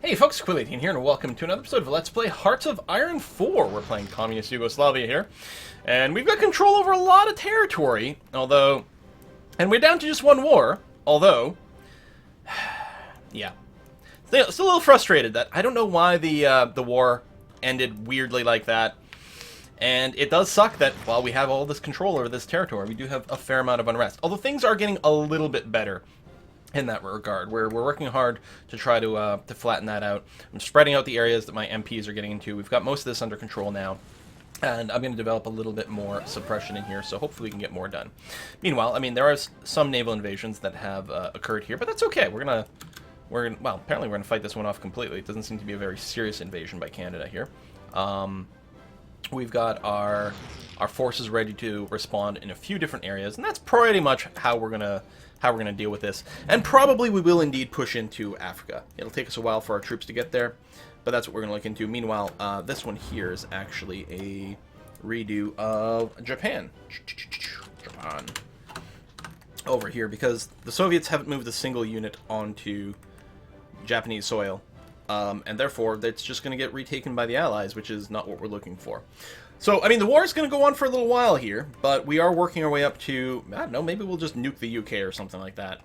Hey folks, Quillian here, and welcome to another episode of Let's Play Hearts of Iron 4. We're playing Communist Yugoslavia here, and we've got control over a lot of territory, although... And we're down to just one war, although... Yeah. Still a little frustrated that I don't know why the war ended weirdly like that. And it does suck that while we have all this control over this territory, we do have a fair amount of unrest. Although things are getting a little bit better in that regard. We're working hard to try to flatten that out. I'm spreading out the areas that my MPs are getting into. We've got most of this under control now. And I'm going to develop a little bit more suppression in here, so hopefully we can get more done. Meanwhile, I mean, there are some naval invasions that have occurred here, but that's okay. Well, apparently we're gonna fight this one off completely. It doesn't seem to be a very serious invasion by Canada here. We've got our forces ready to respond in a few different areas, and that's pretty much how we're gonna deal with this. And probably we will indeed push into Africa. It'll take us a while for our troops to get there, but that's what we're gonna look into. Meanwhile, this one here is actually a redo of Japan. Japan. Over here, because the Soviets haven't moved a single unit onto Japanese soil, and therefore it's just going to get retaken by the Allies, which is not what we're looking for. So, I mean, the war is going to go on for a little while here, but we are working our way up to, I don't know, maybe we'll just nuke the UK or something like that,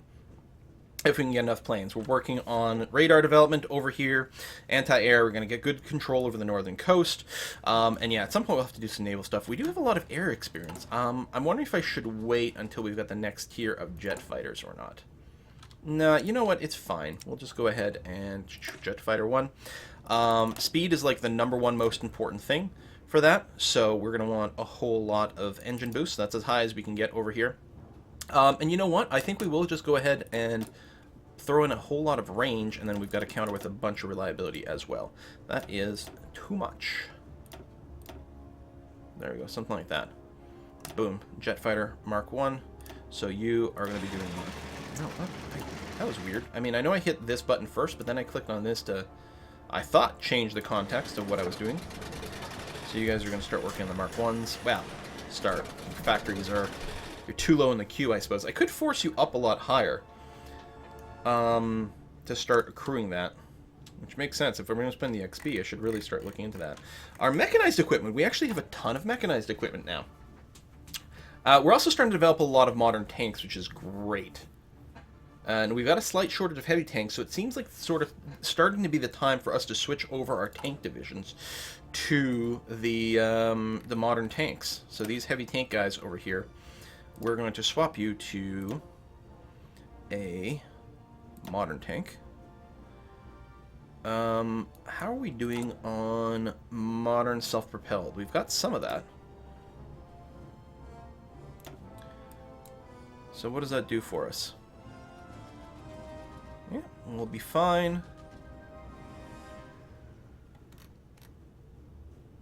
if we can get enough planes. We're working on radar development over here, anti-air. We're going to get good control over the northern coast, and yeah, at some point we'll have to do some naval stuff. We do have a lot of air experience. I'm wondering if I should wait until we've got the next tier of jet fighters or not. Nah, you know what? It's fine. We'll just go ahead and jet fighter 1. Speed is like the #1 most important thing for that, so we're going to want a whole lot of engine boost. That's as high as we can get over here. And you know what? I think we will just go ahead and throw in a whole lot of range, and then we've got to counter with a bunch of reliability as well. That is too much. There we go, something like that. Boom. Jet fighter Mark 1. So you are going to be doing... No, that was weird. I mean, I know I hit this button first, but then I clicked on this to, I thought, change the context of what I was doing. So you guys are going to start working on the Mark 1s. Well, start. Factories are... You're too low in the queue, I suppose. I could force you up a lot higher to start accruing that, which makes sense. If we're going to spend the XP, I should really start looking into that. Our mechanized equipment. We actually have a ton of mechanized equipment now. We're also starting to develop a lot of modern tanks, which is great. And we've got a slight shortage of heavy tanks, so it seems like sort of starting to be the time for us to switch over our tank divisions to the modern tanks. So these heavy tank guys over here, we're going to swap you to a modern tank. How are we doing on modern self-propelled? We've got some of that. So what does that do for us? Yeah, we'll be fine.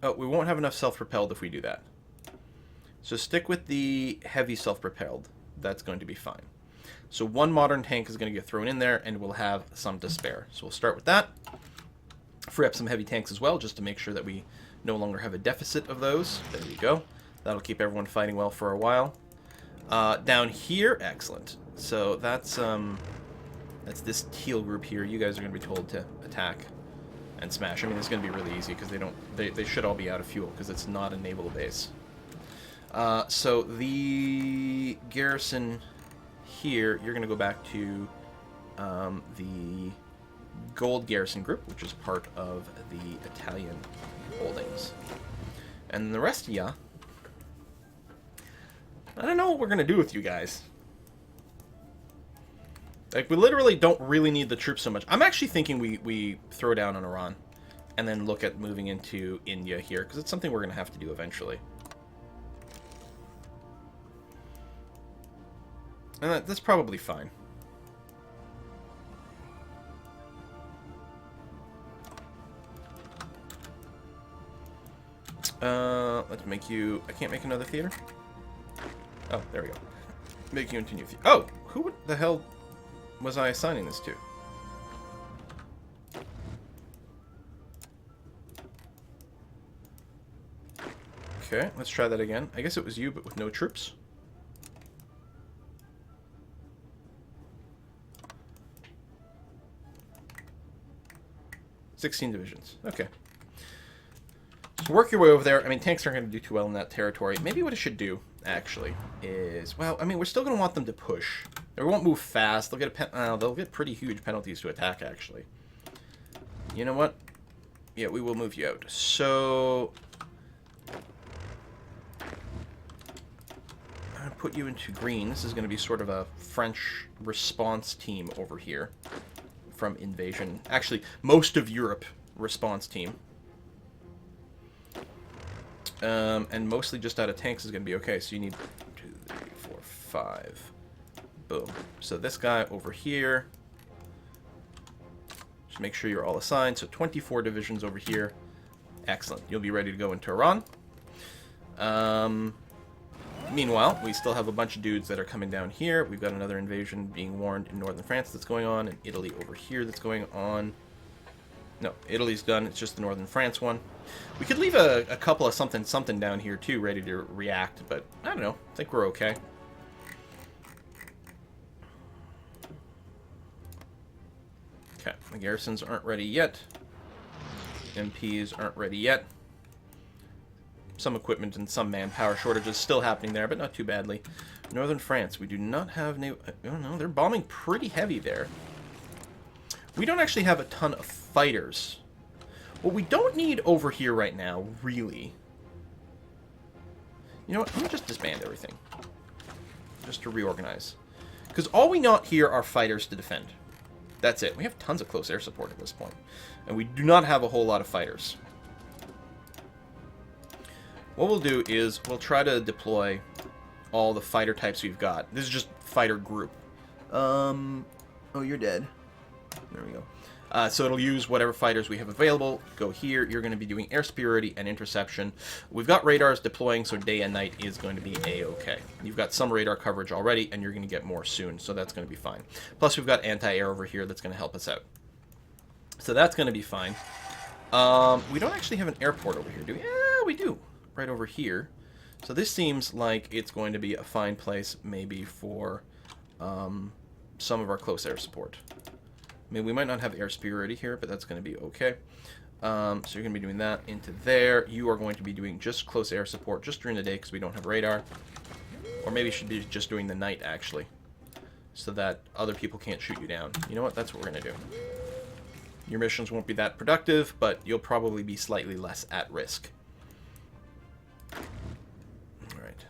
Oh, we won't have enough self-propelled if we do that. So stick with the heavy self-propelled. That's going to be fine. So one modern tank is going to get thrown in there, and we'll have some to spare. So we'll start with that. Free up some heavy tanks as well, just to make sure that we no longer have a deficit of those. There we go. That'll keep everyone fighting well for a while. Down here, excellent. So that's this teal group here. You guys are going to be told to attack and smash. I mean, it's going to be really easy because they should all be out of fuel because it's not a naval base. So the garrison here, you're going to go back to the gold garrison group, which is part of the Italian holdings. And the rest of ya, I don't know what we're going to do with you guys. Like, we literally don't really need the troops so much. I'm actually thinking we throw down on Iran and then look at moving into India here, because it's something we're going to have to do eventually. And that's probably fine. Let's make you... I can't make another theater? Oh, there we go. Make you into new theater. Oh! Who the hell was I assigning this to? Okay, let's try that again. I guess it was you, but with no troops. 16 divisions. Okay. So work your way over there. I mean, tanks aren't going to do too well in that territory. Maybe what I should do, actually, is... Well, I mean, we're still going to want them to push. They won't move fast. They'll get they'll get pretty huge penalties to attack, actually. You know what? Yeah, we will move you out. So... I'm going to put you into green. This is going to be sort of a French response team over here from invasion. Actually, most of Europe response team. And mostly just out of tanks is going to be okay. So you need 2, 3, 4, 5. Boom. So this guy over here. Just make sure you're all assigned. So 24 divisions over here. Excellent. You'll be ready to go into Iran. Meanwhile, we still have a bunch of dudes that are coming down here. We've got another invasion being warned in northern France that's going on, and Italy over here that's going on. No, Italy's done. It's just the northern France one. We could leave a couple of something down here, too, ready to react, but I don't know. I think we're okay. Okay, the garrisons aren't ready yet. MPs aren't ready yet. Some equipment and some manpower shortages still happening there, but not too badly. Northern France, we do not have... I don't know, they're bombing pretty heavy there. We don't actually have a ton of fighters. What we don't need over here right now, really... You know what, let me just disband everything. Just to reorganize. Because all we not here are fighters to defend. That's it. We have tons of close air support at this point. And we do not have a whole lot of fighters. What we'll do is we'll try to deploy all the fighter types we've got. This is just fighter group. Oh, you're dead. There we go. So it'll use whatever fighters we have available. Go here. You're going to be doing air superiority and interception. We've got radars deploying, so day and night is going to be A-okay. You've got some radar coverage already, and you're going to get more soon, so that's going to be fine. Plus, we've got anti-air over here that's going to help us out. So that's going to be fine. We don't actually have an airport over here, do we? Yeah, we do. Right over here. So this seems like it's going to be a fine place maybe for some of our close air support. I mean, we might not have air superiority here, but that's going to be okay. So you're going to be doing that into there. You are going to be doing just close air support just during the day because we don't have radar. Or maybe you should be just doing the night, actually, so that other people can't shoot you down. You know what? That's what we're going to do. Your missions won't be that productive, but you'll probably be slightly less at risk. Alright.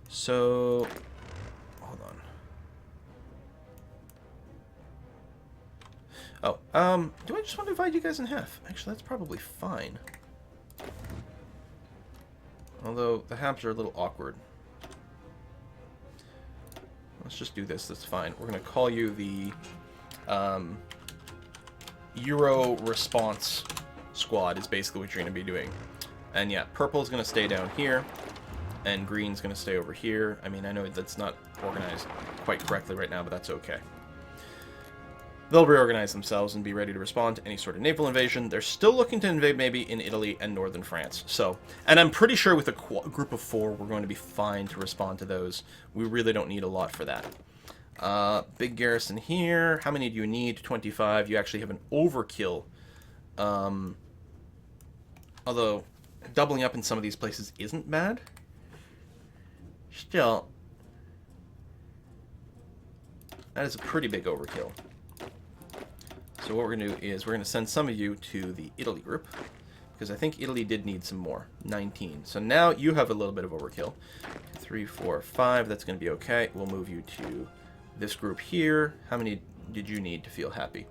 So, hold on. Oh, do I just want to divide you guys in half? Actually, that's probably fine. Although, the halves are a little awkward. Let's just do this, that's fine. We're going to call you the, Euro Response Squad is basically what you're going to be doing. And yeah, purple's going to stay down here, and green's going to stay over here. I mean, I know that's not organized quite correctly right now, but that's okay. They'll reorganize themselves and be ready to respond to any sort of naval invasion. They're still looking to invade maybe in Italy and northern France. So, and I'm pretty sure with a group of 4, we're going to be fine to respond to those. We really don't need a lot for that. Big garrison here. How many do you need? 25. You actually have an overkill. Although, doubling up in some of these places isn't bad. Still, that is a pretty big overkill. So what we're going to do is we're going to send some of you to the Italy group, because I think Italy did need some more. 19. So now you have a little bit of overkill. 3, 4, 5. That's going to be okay. We'll move you to this group here. How many did you need to feel happy?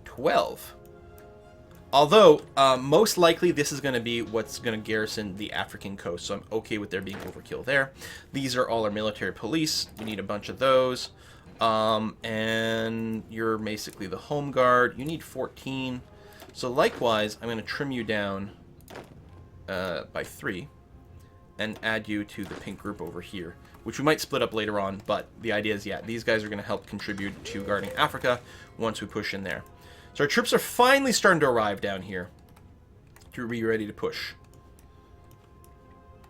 12. Although, most likely this is going to be what's going to garrison the African coast, so I'm okay with there being overkill there. These are all our military police. You need a bunch of those. And you're basically the home guard. You need 14. So likewise, I'm going to trim you down by 3 and add you to the pink group over here, which we might split up later on, but the idea is, yeah, these guys are going to help contribute to guarding Africa once we push in there. So our troops are finally starting to arrive down here to be ready to push.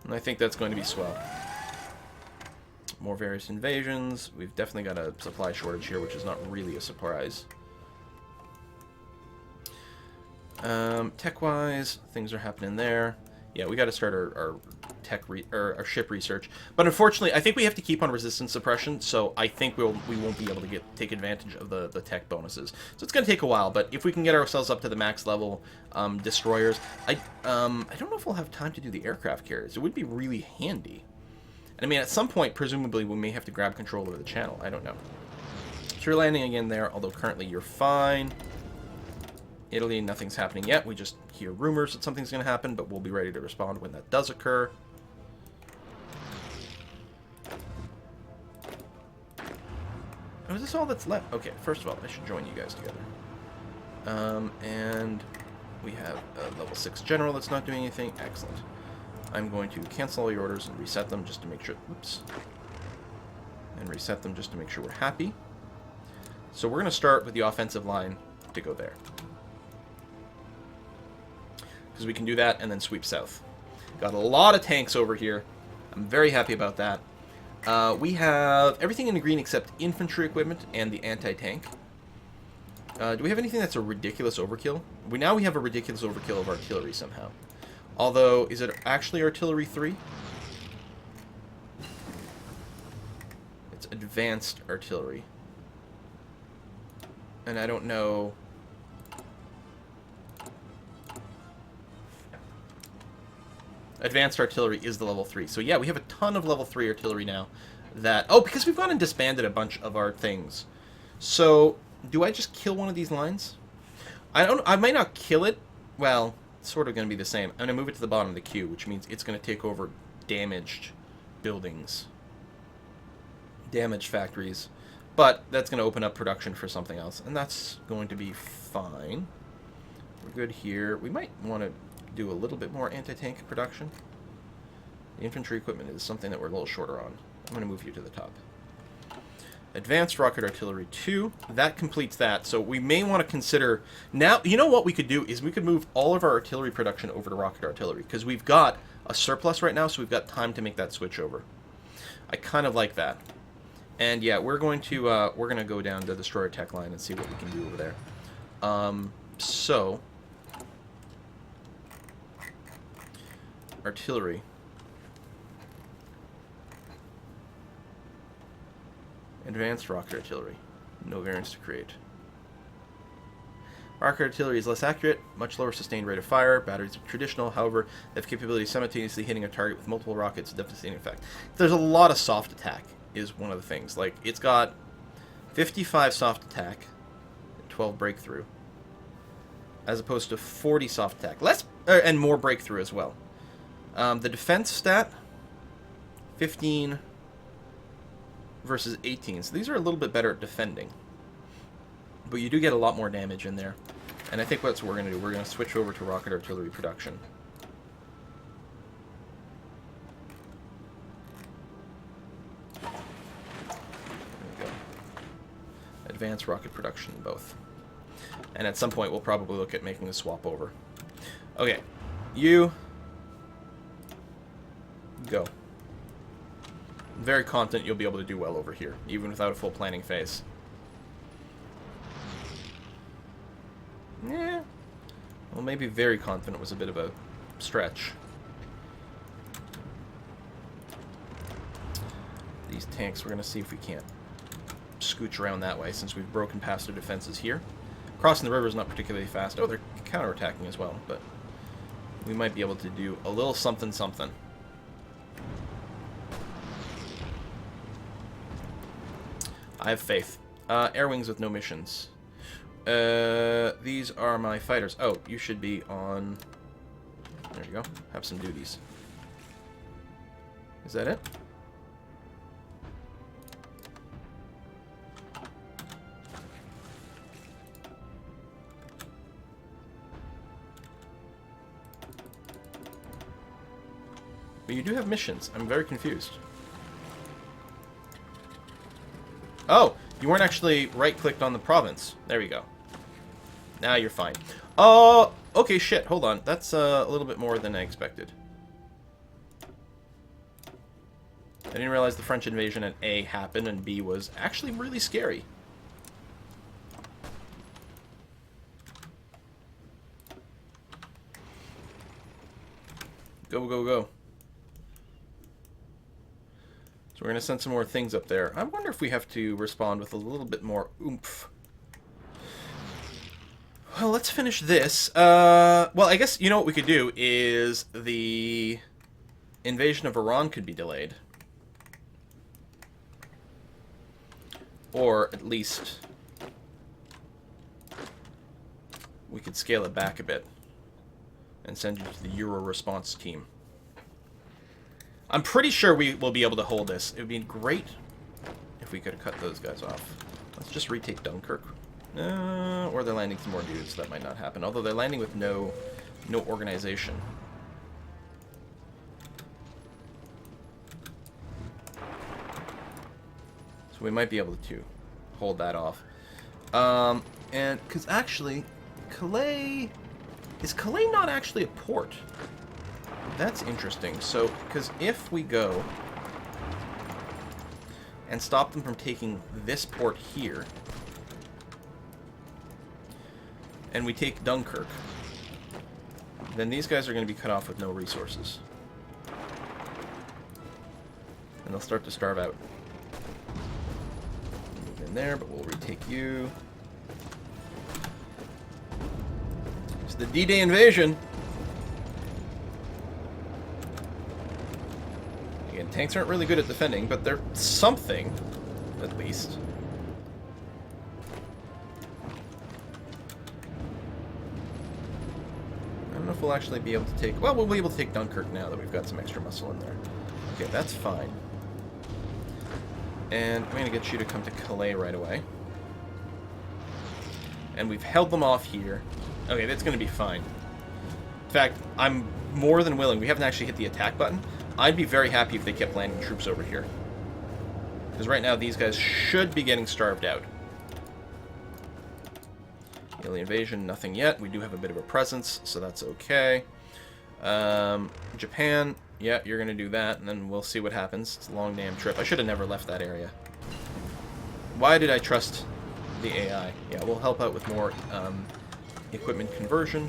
And I think that's going to be swell. More various invasions. We've definitely got a supply shortage here, which is not really a surprise. Tech-wise, things are happening there. Yeah, we got to start our our ship research. But unfortunately, I think we have to keep on resistance suppression, so I think we won't be able to take advantage of the tech bonuses. So it's going to take a while, but if we can get ourselves up to the max level destroyers, I don't know if we'll have time to do the aircraft carriers. It would be really handy. And I mean, at some point, presumably, we may have to grab control over the channel. I don't know. So you're landing again there, although currently you're fine. Italy, nothing's happening yet. We just hear rumors that something's going to happen, but we'll be ready to respond when that does occur. Oh, is this all that's left? Okay, first of all, I should join you guys together. And we have a level 6 general that's not doing anything. Excellent. I'm going to cancel all your orders and reset them just to make sure... Oops. And reset them just to make sure we're happy. So we're going to start with the offensive line to go there. Because we can do that and then sweep south. Got a lot of tanks over here. I'm very happy about that. We have everything in the green except infantry equipment and the anti-tank. Do we have anything that's a ridiculous overkill? We have a ridiculous overkill of artillery somehow. Although, is it actually artillery 3? It's advanced artillery. And I don't know... Advanced artillery is the level 3. So yeah, we have a ton of level 3 artillery now. Oh, because we've gone and disbanded a bunch of our things. So, do I just kill one of these lines? I might not kill it. Well, it's sort of going to be the same. I'm going to move it to the bottom of the queue, which means it's going to take over damaged buildings. Damaged factories. But that's going to open up production for something else. And that's going to be fine. We're good here. We might want to do a little bit more anti-tank production. The infantry equipment is something that we're a little shorter on. I'm going to move you to the top. Advanced rocket artillery 2. That completes that. So we may want to consider... Now, you know what we could do is we could move all of our artillery production over to rocket artillery. Because we've got a surplus right now, so we've got time to make that switch over. I kind of like that. And yeah, we're going to go down the destroyer tech line and see what we can do over there. So... Artillery. Advanced rocket artillery. No variants to create. Rocket artillery is less accurate, much lower sustained rate of fire. Batteries are traditional, however, they have capability of simultaneously hitting a target with multiple rockets, devastating effect. There's a lot of soft attack, is one of the things. Like, it's got 55 soft attack, 12 breakthrough, as opposed to 40 soft attack. Less, and more breakthrough as well. The defense stat, 15 versus 18. So these are a little bit better at defending. But you do get a lot more damage in there. And I think that's what we're going to do. We're going to switch over to rocket artillery production. There we go. Advanced rocket production, both. And at some point, we'll probably look at making a swap over. Okay. You... go. I'm very confident you'll be able to do well over here, even without a full planning phase. Yeah. Well, maybe very confident was a bit of a stretch. These tanks, we're going to see if we can't scooch around that way, since we've broken past their defenses here. Crossing the river is not particularly fast. Oh, they're counterattacking as well, but we might be able to do a little something. I have faith. Air wings with no missions. These are my fighters. Oh, you should be on... There you go. Have some duties. Is that it? But you do have missions. I'm very confused. Oh, you weren't actually right-clicked on the province. There we go. Now you're fine. Oh, okay, shit. Hold on. That's a little bit more than I expected. I didn't realize the French invasion at A happened and B was actually really scary. Go, go, go. So we're going to send some more things up there. I wonder if we have to respond with a little bit more oomph. Well, let's finish this. Well, I guess, you know what we could do is the invasion of Iran could be delayed. Or at least we could scale it back a bit and send you to the Euro response team. I'm pretty sure we will be able to hold this. It would be great if we could have cut those guys off. Let's just retake Dunkirk. Or they're landing some more dudes. That might not happen. Although they're landing with no organization. So we might be able to hold that off. And because actually, Calais... Is Calais not actually a port? That's interesting. So, because if we go and stop them from taking this port here, and we take Dunkirk, then these guys are going to be cut off with no resources. And they'll start to starve out. Move in there, but we'll retake you. It's the D-Day invasion. Again, tanks aren't really good at defending, but they're something, at least. I don't know if we'll actually be able to take... Well, we'll be able to take Dunkirk now that we've got some extra muscle in there. Okay, that's fine. And I'm going to get you to come to Calais right away. And we've held them off here. Okay, that's going to be fine. In fact, I'm more than willing. We haven't actually hit the attack button. I'd be very happy if they kept landing troops over here. Because right now, these guys should be getting starved out. Alien invasion, nothing yet. We do have a bit of a presence, so that's okay. Japan, yeah, you're going to do that, and then we'll see what happens. It's a long damn trip. I should have never left that area. Why did I trust the AI? Yeah, we'll help out with more equipment conversion.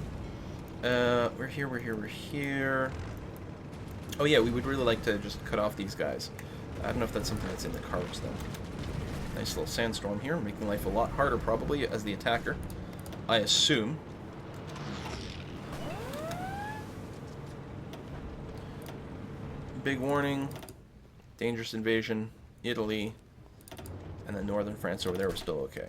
We're here, we're here, we're here. Oh yeah, we would really like to just cut off these guys. I don't know if that's something that's in the cards, though. Nice little sandstorm here, making life a lot harder, probably, as the attacker. I assume. Big warning. Dangerous invasion. Italy. And then northern France over there, we're still okay.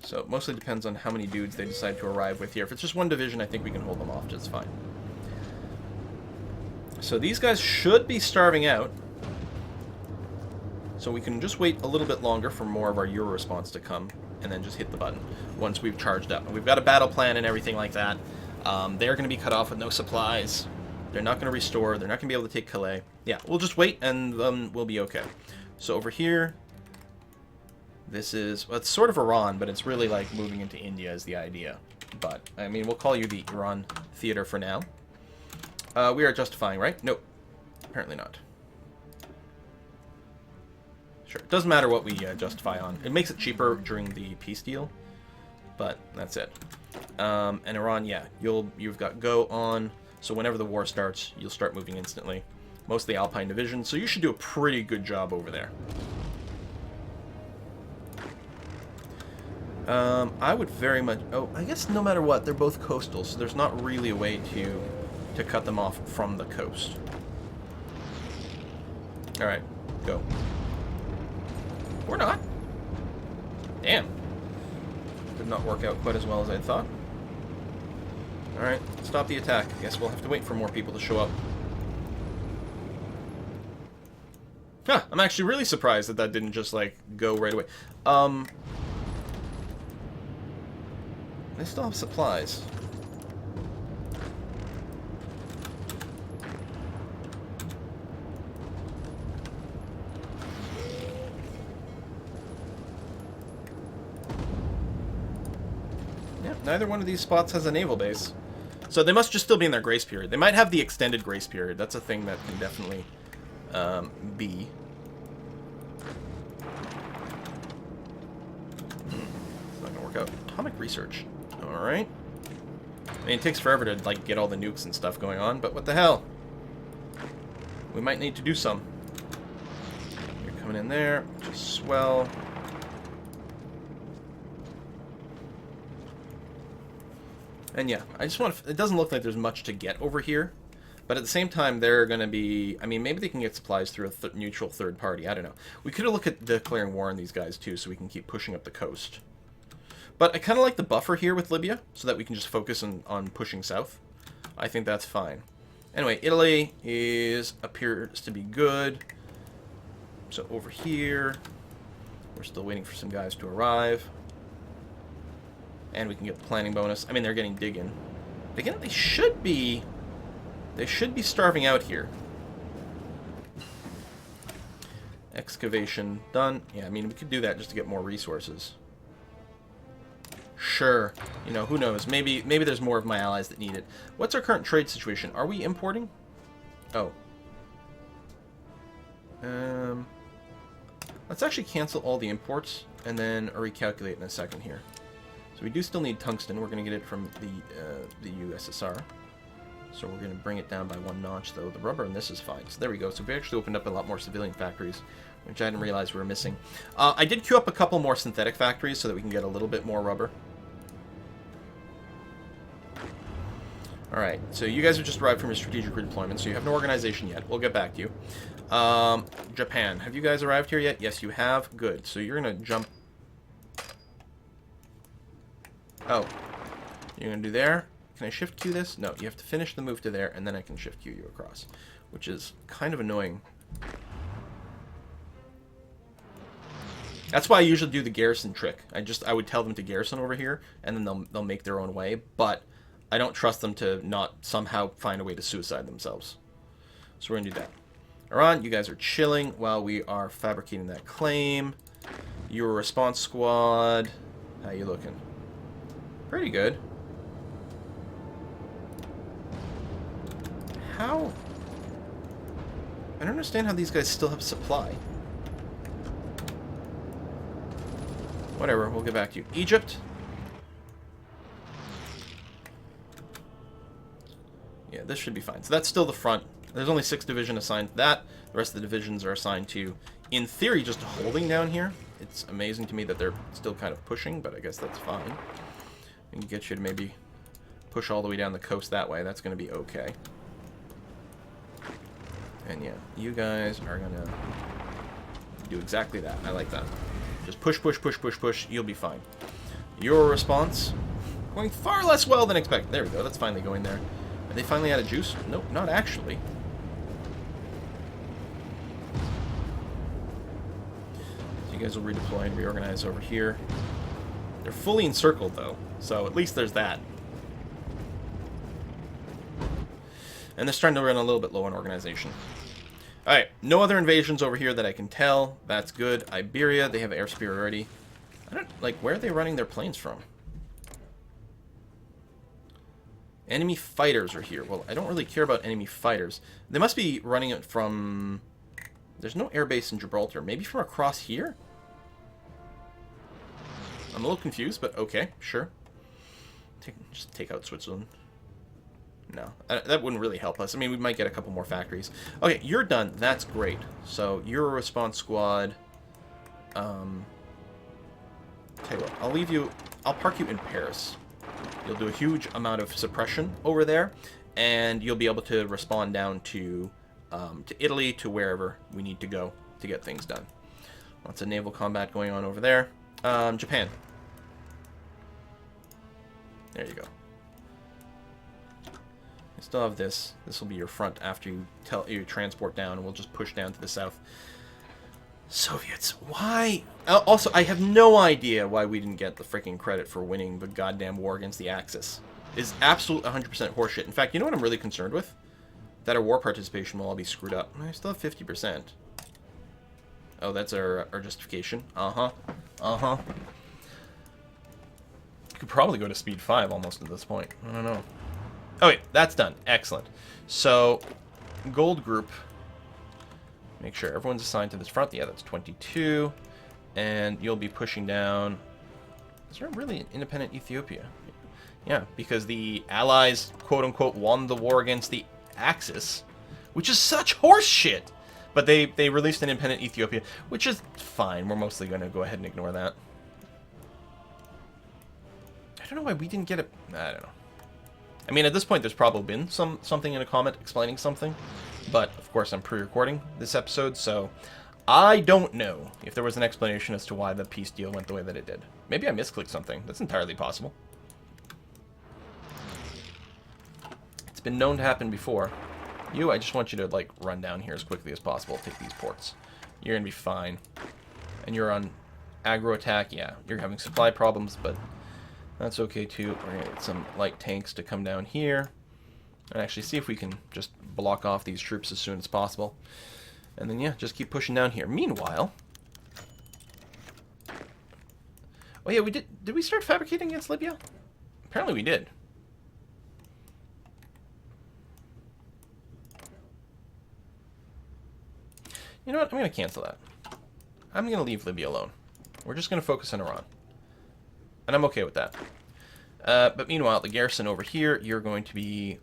So it mostly depends on how many dudes they decide to arrive with here. If it's just one division, I think we can hold them off just fine. So these guys should be starving out. So we can just wait a little bit longer for more of our Euro response to come, and then just hit the button once we've charged up. And we've got a battle plan and everything like that. They're going to be cut off with no supplies. They're not going to restore. They're not going to be able to take Calais. Yeah, we'll just wait, and we'll be okay. So over here... This is, well, it's sort of Iran, but it's really like moving into India is the idea. But, I mean, we'll call you the Iran theater for now. We are justifying, right? Nope. Apparently not. Sure. It doesn't matter what we justify on. It makes it cheaper during the peace deal. But that's it. And Iran, yeah, you've got go on. So whenever the war starts, you'll start moving instantly. Most of the Alpine division. So you should do a pretty good job over there. I would very much... Oh, I guess no matter what, they're both coastal, so there's not really a way to cut them off from the coast. Alright, go. Or not. Damn. Did not work out quite as well as I thought. Alright, stop the attack. Guess we'll have to wait for more people to show up. Huh, I'm actually really surprised that that didn't just, like, go right away. They still have supplies. Yeah, neither one of these spots has a naval base. So they must just still be in their grace period. They might have the extended grace period. That's a thing that can definitely be. atomic research. Alright. I mean, it takes forever to, like, get all the nukes and stuff going on, but what the hell? We might need to do some. You're coming in there, which is swell. And yeah, I just want to... It doesn't look like there's much to get over here. But at the same time, they're going to be... I mean, maybe they can get supplies through a neutral third party. I don't know. We could have looked at declaring war on these guys, too, so we can keep pushing up the coast. But I kind of like the buffer here with Libya, so that we can just focus on pushing south. I think that's fine. Anyway, Italy appears to be good. So over here, we're still waiting for some guys to arrive. And we can get the planning bonus. I mean, they're getting dig in. Again, they should be starving out here. Excavation done. Yeah, I mean, we could do that just to get more resources. Sure. You know, who knows? Maybe there's more of my allies that need it. What's our current trade situation? Are we importing? Oh. Let's actually cancel all the imports and then recalculate in a second here. So we do still need tungsten. We're going to get it from the USSR. So we're going to bring it down by 1 notch, though. The rubber in this is fine. So there we go. So we actually opened up a lot more civilian factories, which I didn't realize we were missing. I did queue up a couple more synthetic factories so that we can get a little bit more rubber. Alright, so you guys have just arrived from your strategic redeployment, so you have no organization yet. We'll get back to you. Japan, have you guys arrived here yet? Yes, you have. Good. So you're going to jump... Oh. You're going to do there? Can I shift queue this? No, you have to finish the move to there, and then I can shift queue you across, which is kind of annoying. That's why I usually do the garrison trick. I would tell them to garrison over here, and then they'll make their own way, but I don't trust them to not somehow find a way to suicide themselves. So we're going to do that. Iran, you guys are chilling while we are fabricating that claim. Your response squad, how you looking? Pretty good. How? I don't understand how these guys still have supply. Whatever, we'll get back to you. Egypt. Yeah, this should be fine. So that's still the front. There's only 6 division assigned to that. The rest of the divisions are assigned to, in theory, just holding down here. It's amazing to me that they're still kind of pushing, but I guess that's fine. We can get you to maybe push all the way down the coast that way. That's going to be okay. And yeah, you guys are going to do exactly that. I like that. Just push, push, push, push, push. You'll be fine. Your response, going far less well than expected. There we go. That's finally going there. Are they finally out of juice? Nope, not actually. So you guys will redeploy and reorganize over here. They're fully encircled, though, so at least there's that. And they're starting to run a little bit low on organization. Alright, no other invasions over here that I can tell. That's good. Iberia, they have air superiority. I don't, like, where are they running their planes from? Enemy fighters are here. Well, I don't really care about enemy fighters. They must be running it from... There's no airbase in Gibraltar. Maybe from across here? I'm a little confused, but okay, sure. Just take out Switzerland. No, that wouldn't really help us. I mean, we might get a couple more factories. Okay, you're done. That's great. So, you're a response squad. Tell you what, I'll leave you... I'll park you in Paris. You'll do a huge amount of suppression over there, and you'll be able to respond down to Italy, to wherever we need to go to get things done. Lots of naval combat going on over there. Japan. There you go. I still have this. This will be your front after you transport down, and we'll just push down to the south. Soviets, why? Also, I have no idea why we didn't get the freaking credit for winning the goddamn war against the Axis. It's absolute 100% horseshit. In fact, you know what I'm really concerned with? That our war participation will all be screwed up. I still have 50%. Oh, that's our justification. Uh-huh. Uh-huh. You could probably go to speed 5 almost at this point. I don't know. Oh, wait, that's done. Excellent. So, gold group... Make sure everyone's assigned to this front. Yeah, that's 22. And you'll be pushing down Is there really an independent Ethiopia? Yeah, because the Allies, quote-unquote, won the war against the Axis, which is such horse shit. But they released an independent Ethiopia, which is fine. We're mostly going to go ahead and ignore that. I don't know why we didn't get it. I don't know. I mean, at this point, there's probably been something in a comment explaining something. But, of course, I'm pre-recording this episode, so I don't know if there was an explanation as to why the peace deal went the way that it did. Maybe I misclicked something. That's entirely possible. It's been known to happen before. I just want you to, like, run down here as quickly as possible, take these ports. You're going to be fine. And you're on aggro attack. Yeah, you're having supply problems, but that's okay, too. We're going to get some light tanks to come down here and actually see if we can just block off these troops as soon as possible. And then, yeah, just keep pushing down here. Meanwhile... Oh, yeah, we did... Did we start fabricating against Libya? Apparently we did. You know what? I'm going to cancel that. I'm going to leave Libya alone. We're just going to focus on Iran. And I'm okay with that. But meanwhile, the garrison over here, you're going to be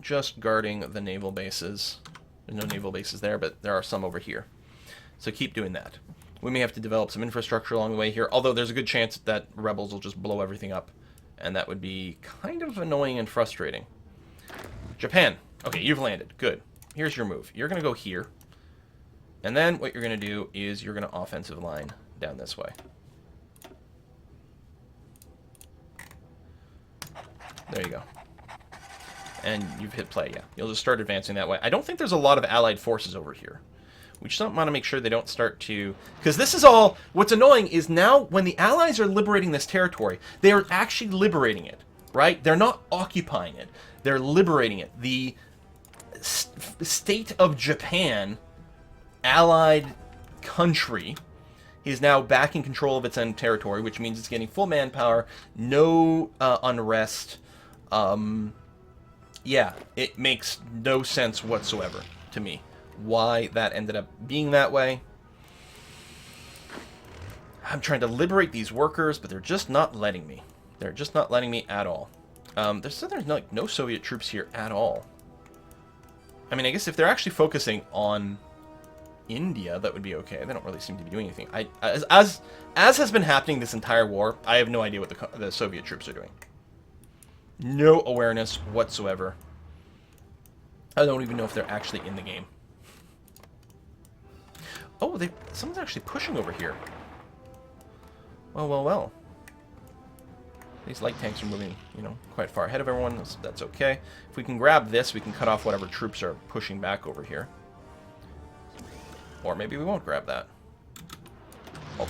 just guarding the naval bases. There's no naval bases there, but there are some over here. So keep doing that. We may have to develop some infrastructure along the way here, although there's a good chance that rebels will just blow everything up. And that would be kind of annoying and frustrating. Japan. Okay, you've landed. Good. Here's your move. You're going to go here. And then what you're going to do is you're going to offensive line down this way. There you go. And you've hit play, yeah. You'll just start advancing that way. I don't think there's a lot of allied forces over here. We just want to make sure they don't start to... Because this is all... What's annoying is now when the allies are liberating this territory, they are actually liberating it, right? They're not occupying it. They're liberating it. The state of Japan... allied country is now back in control of its own territory, which means it's getting full manpower, no unrest. Yeah, it makes no sense whatsoever to me why that ended up being that way. I'm trying to liberate these workers, but they're just not letting me. They're just not letting me at all. There's no Soviet troops here at all. I mean, I guess if they're actually focusing on India, that would be okay. They don't really seem to be doing anything. As has been happening this entire war, I have no idea what the Soviet troops are doing. No awareness whatsoever. I don't even know if they're actually in the game. Oh, someone's actually pushing over here. Well, well, well. These light tanks are moving, quite far ahead of everyone. That's okay. If we can grab this, we can cut off whatever troops are pushing back over here. Or maybe we won't grab that. Oh.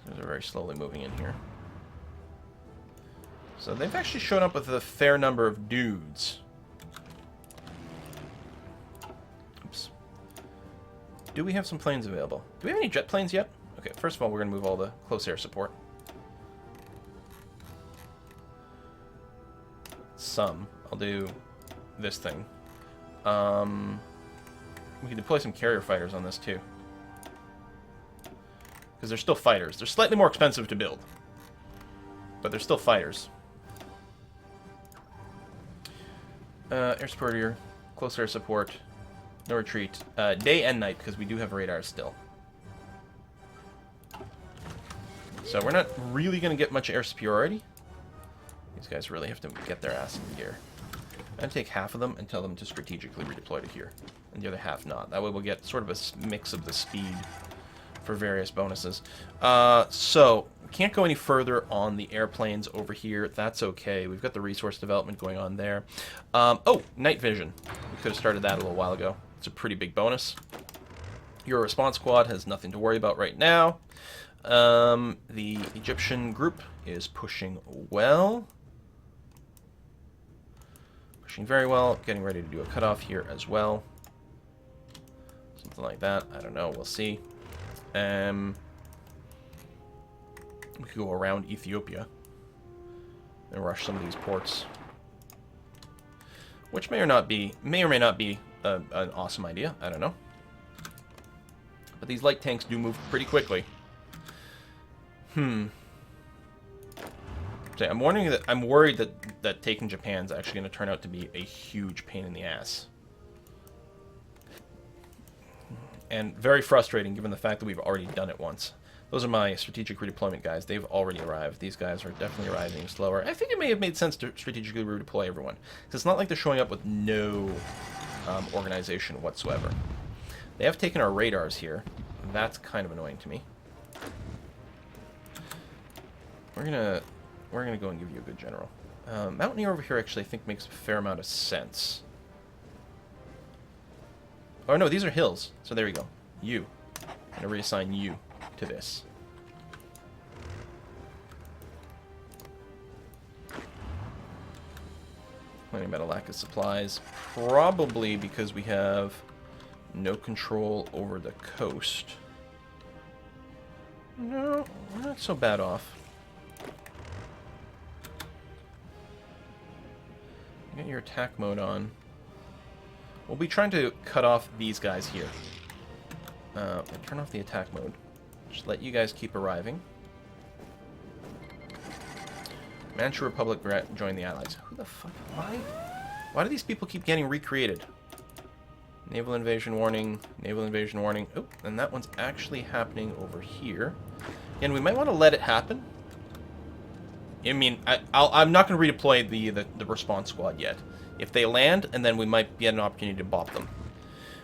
They're very slowly moving in here. So they've actually shown up with a fair number of dudes. Oops. Do we have some planes available? Do we have any jet planes yet? Okay, first of all, we're going to move all the close air support. Some. I'll do this thing. We can deploy some carrier fighters on this too. Because they're still fighters. They're slightly more expensive to build. But they're still fighters. Air support here. Close air support. No retreat. Day and night, because we do have radars still. So we're not really going to get much air superiority. These guys really have to get their ass in gear. I'm going to take half of them and tell them to strategically redeploy to here. And the other half not. That way we'll get sort of a mix of the speed for various bonuses. So, we can't go any further on the airplanes over here. That's okay. We've got the resource development going on there. Oh, night vision. We could have started that a little while ago. It's a pretty big bonus. Your response squad has nothing to worry about right now. The Egyptian group is pushing well. Pushing very well. Getting ready to do a cutoff here as well. Something like that. I don't know. We'll see. We could go around Ethiopia and rush some of these ports, which may or may not be an awesome idea. I don't know. But these light tanks do move pretty quickly. So I'm worried that taking Japan's actually going to turn out to be a huge pain in the ass. And very frustrating given the fact that we've already done it once. Those are my strategic redeployment guys. They've already arrived. These guys are definitely arriving slower. I think it may have made sense to strategically redeploy everyone. It's not like they're showing up with no organization whatsoever. They have taken our radars here. That's kind of annoying to me. We're gonna go and give you a good general. Mountaineer over here actually I think makes a fair amount of sense. Oh no, these are hills. So there we go. You. I'm gonna reassign you to this. Complaining about a lack of supplies. Probably because we have no control over the coast. No, we're not so bad off. Get your attack mode on. We'll be trying to cut off these guys here. Turn off the attack mode. Just let you guys keep arriving. Manchu Republic join the Allies. Who the fuck? Why do these people keep getting recreated? Naval invasion warning. Naval invasion warning. Oh, and that one's actually happening over here. Again, we might want to let it happen. I mean, I'm not going to redeploy the response squad yet. If they land, and then we might get an opportunity to bop them.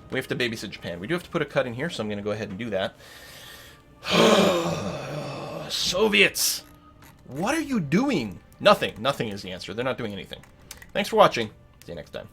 We have to babysit Japan. We do have to put a cut in here, so I'm going to go ahead and do that. Soviets! What are you doing? Nothing. Nothing is the answer. They're not doing anything. Thanks for watching. See you next time.